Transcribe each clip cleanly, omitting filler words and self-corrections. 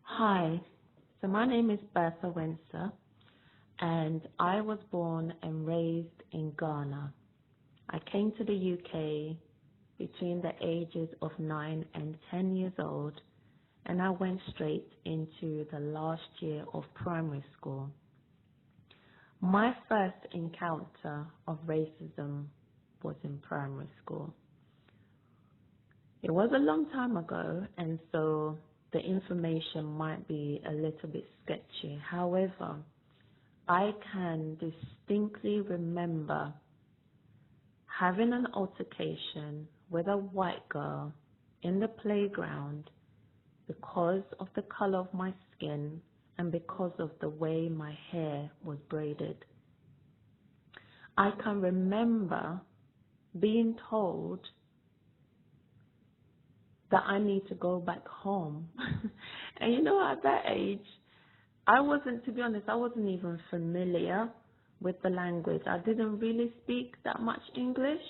Hi, so my name is Bertha Wensah, and I was born and raised in Ghana. I came to the UK between the ages of 9 and 10 years old, and I went straight into the last year of primary school. My first encounter of racism was in primary school. It was a long time ago, and so the information might be a little bit sketchy. However, I can distinctly remember having an altercation with a white girl in the playground because of the color of my skin and because of the way my hair was braided. I can remember being told that I need to go back home. And at that age, to be honest, I wasn't even familiar with the language. I didn't really speak that much English,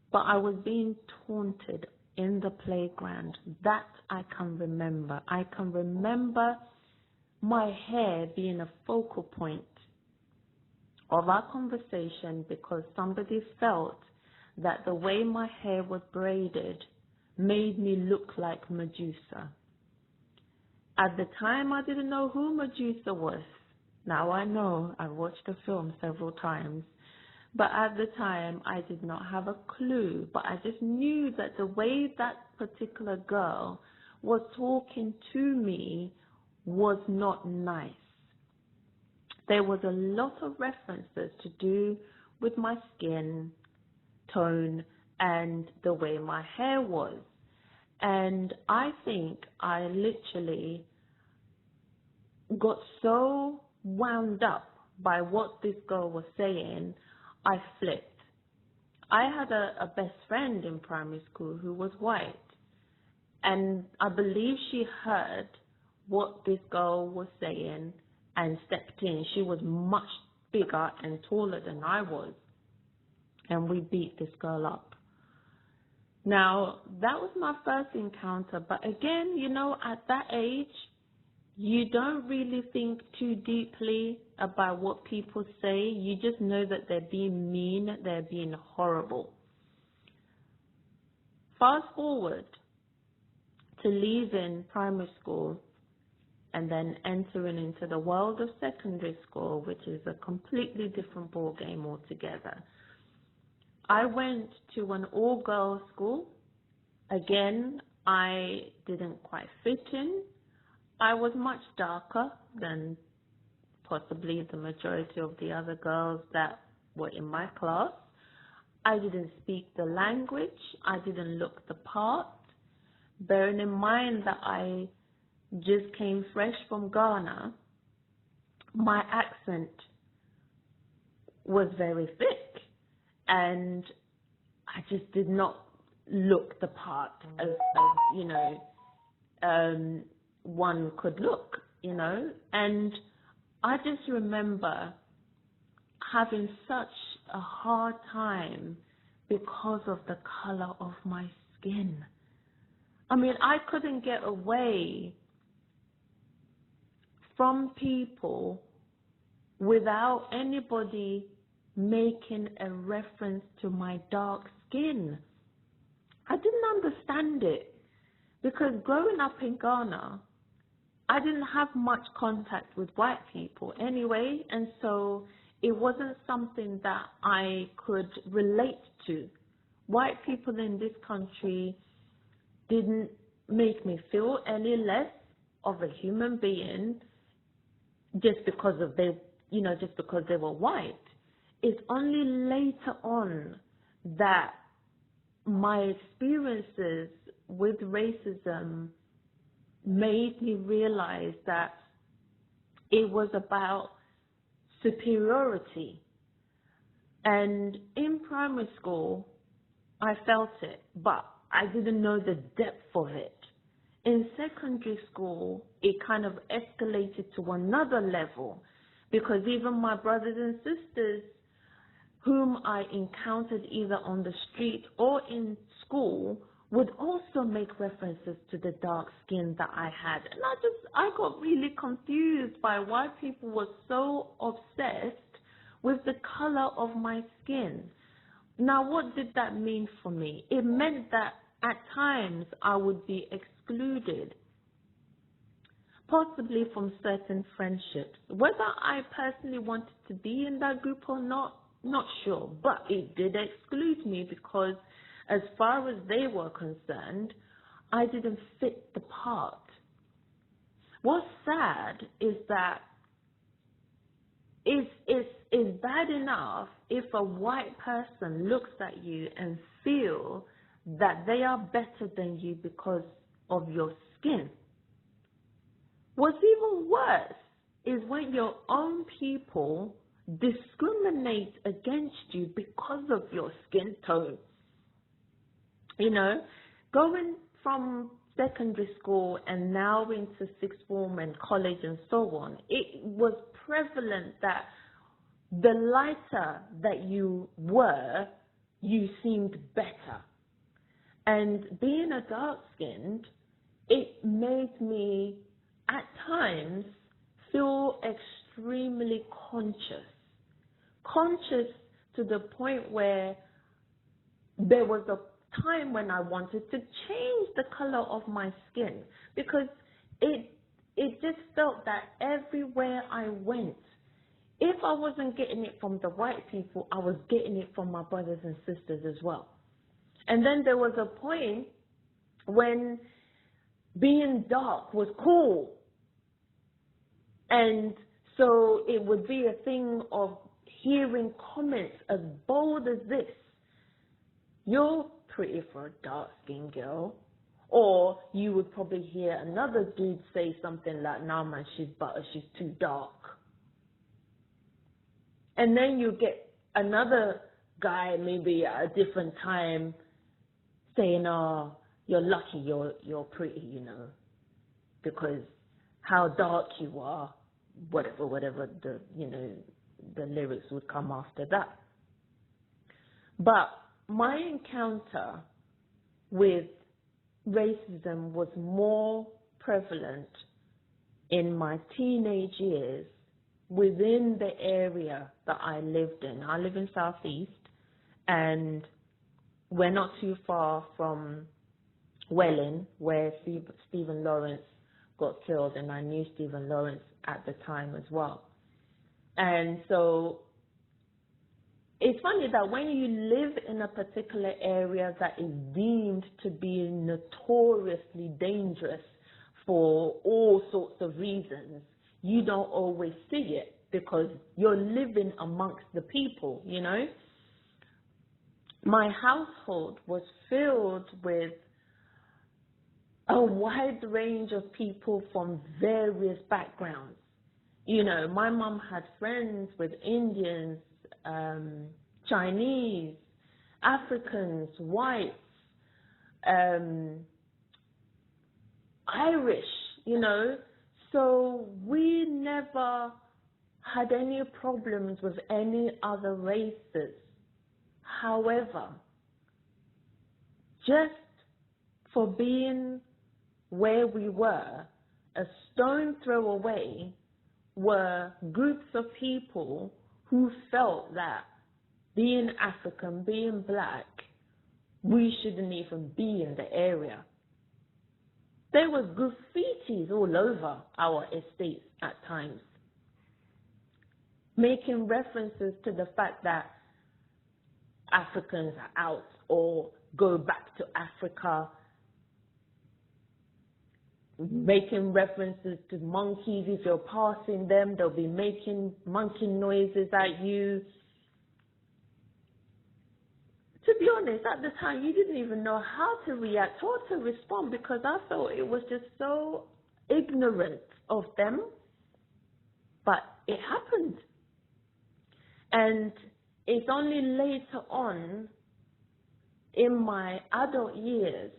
but I was being taunted in the playground. That I can remember. I can remember my hair being a focal point of our conversation because somebody felt that the way my hair was braided made me look like Medusa. At the time, I didn't know who Medusa was. Now I know. I watched the film several times. But at the time, I did not have a clue. But I just knew that the way that particular girl was talking to me was not nice. There was a lot of references to do with my skin tone and the way my hair was. And I think I literally got so wound up by what this girl was saying, I flipped. I had a best friend in primary school who was white, and I believe she heard what this girl was saying and stepped in. She was much bigger and taller than I was, and we beat this girl up. Now, that was my first encounter, but again, at that age, you don't really think too deeply about what people say. You just know that they're being mean, they're being horrible. Fast forward to leaving primary school and then entering into the world of secondary school, which is a completely different ballgame altogether. I went to an all-girls school. Again, I didn't quite fit in. I was much darker than possibly the majority of the other girls that were in my class. I didn't speak the language. I didn't look the part. Bearing in mind that I just came fresh from Ghana, my accent was very thick. And I just did not look the part as one could look, And I just remember having such a hard time because of the color of my skin. I mean, I couldn't get away from people without anybody making a reference to my dark skin. I didn't understand it because growing up in Ghana, I didn't have much contact with white people anyway, and so it wasn't something that I could relate to. White people in this country didn't make me feel any less of a human being just because they were white. It's only later on that my experiences with racism made me realize that it was about superiority. And in primary school, I felt it, but I didn't know the depth of it. In secondary school, it kind of escalated to another level because even my brothers and sisters whom I encountered either on the street or in school would also make references to the dark skin that I had. And I got really confused by why people were so obsessed with the color of my skin. Now, what did that mean for me? It meant that at times I would be excluded, possibly from certain friendships. Whether I personally wanted to be in that group or not sure. But it did exclude me because as far as they were concerned, I didn't fit the part. What's sad is that it's bad enough if a white person looks at you and feel that they are better than you because of your skin. What's even worse is when your own people discriminate against you because of your skin tone. You know, going from secondary school and now into sixth form and college and so on, it was prevalent that the lighter that you were, you seemed better. And being a dark-skinned, it made me at times feel extremely conscious to the point where there was a time when I wanted to change the color of my skin, because it just felt that everywhere I went, if I wasn't getting it from the white people, I was getting it from my brothers and sisters as well. And then there was a point when being dark was cool. And so it would be a thing of hearing comments as bold as this: "You're pretty for a dark-skinned girl." Or you would probably hear another dude say something like, "Nah, man, she's butter, she's too dark." And then you get another guy, maybe at a different time, saying, "Oh, you're lucky, you're pretty, you know, because how dark you are," whatever the lyrics would come after that. But my encounter with racism was more prevalent in my teenage years within the area that I lived in. I live in Southeast, and we're not too far from Welling, where Stephen Lawrence got killed, and I knew Stephen Lawrence at the time as well. And so it's funny that when you live in a particular area that is deemed to be notoriously dangerous for all sorts of reasons, you don't always see it because you're living amongst the people, you know. My household was filled with a wide range of people from various backgrounds. You know, my mom had friends with Indians, Chinese, Africans, whites, Irish, you know. So we never had any problems with any other races. However, just for being where we were, a stone throw away were groups of people who felt that being African, being black, we shouldn't even be in the area. There were graffitis all over our estates at times, making references to the fact that Africans are out or go back to Africa, making references to monkeys. If you're passing them, they'll be making monkey noises at you. To be honest, at the time, you didn't even know how to react or to respond, because I thought it was just so ignorant of them. But it happened. And it's only later on in my adult years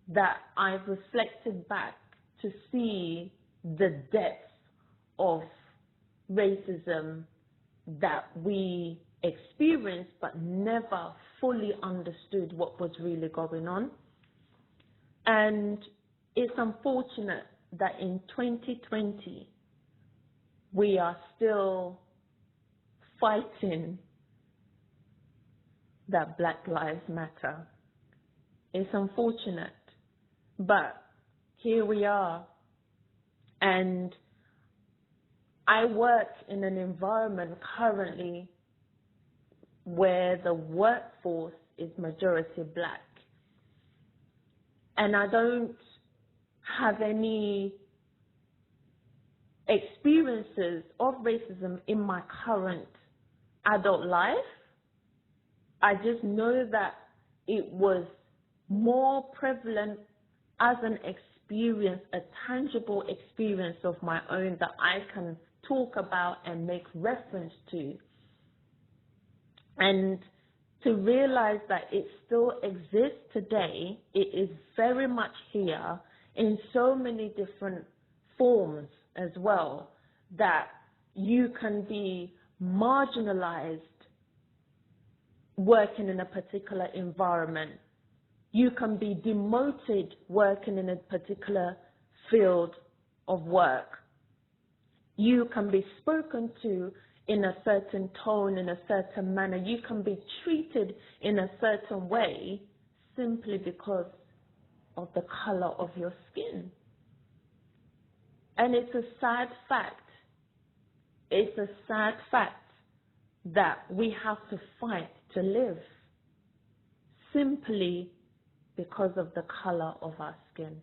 that I've reflected back to see the depth of racism that we experienced but never fully understood what was really going on. And it's unfortunate that in 2020, we are still fighting that Black Lives Matter. It's unfortunate, but here we are. And I work in an environment currently where the workforce is majority Black. And I don't have any experiences of racism in my current adult life. I just know that it was more prevalent as an experience, a tangible experience of my own that I can talk about and make reference to. And to realize that it still exists today, it is very much here in so many different forms as well, that you can be marginalized working in a particular environment. You can be demoted working in a particular field of work. You can be spoken to in a certain tone, in a certain manner. You can be treated in a certain way simply because of the color of your skin. And it's a sad fact. It's a sad fact that we have to fight to live simply because of the color of our skin.